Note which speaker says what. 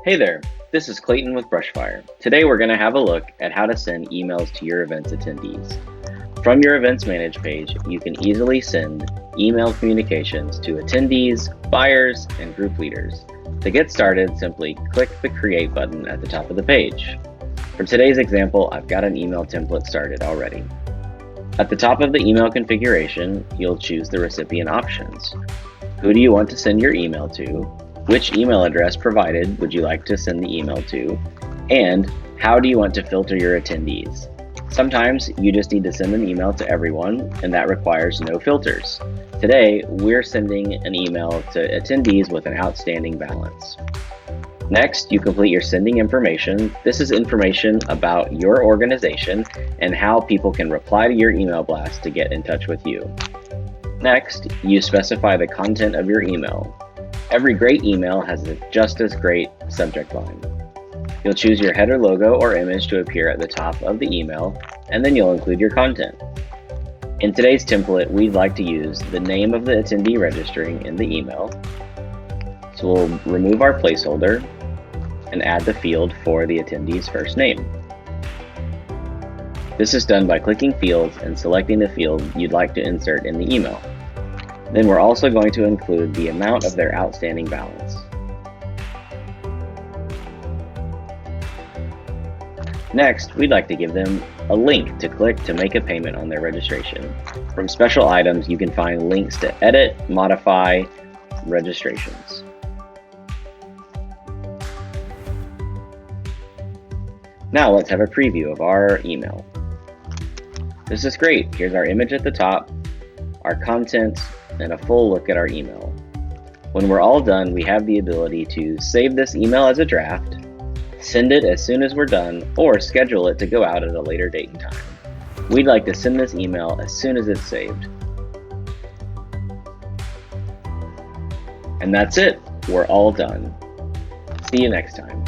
Speaker 1: Hey there, this is Clayton with Brushfire. Today we're going to have a look at how to send emails to your event's attendees. From your Events Manage page, you can easily send email communications to attendees, buyers, and group leaders. To get started, simply click the Create button at the top of the page. For today's example, I've got an email template started already. At the top of the email configuration, you'll choose the recipient options. Who do you want to send your email to? Which email address provided would you like to send the email to? And how do you want to filter your attendees? Sometimes you just need to send an email to everyone, and that requires no filters. Today, we're sending an email to attendees with an outstanding balance. Next, you complete your sending information. This is information about your organization and how people can reply to your email blast to get in touch with you. Next, you specify the content of your email. Every great email has a just as great subject line. You'll choose your header logo or image to appear at the top of the email, and then you'll include your content. In today's template, we'd like to use the name of the attendee registering in the email. So we'll remove our placeholder and add the field for the attendee's first name. This is done by clicking Fields and selecting the field you'd like to insert in the email. Then we're also going to include the amount of their outstanding balance. Next, we'd like to give them a link to click to make a payment on their registration. From special items, you can find links to edit, modify registrations. Now let's have a preview of our email. This is great. Here's our image at the top, our content, and a full look at our email. When we're all done, we have the ability to save this email as a draft, send it as soon as we're done, or schedule it to go out at a later date and time. We'd like to send this email as soon as it's saved. And that's it. We're all done. See you next time.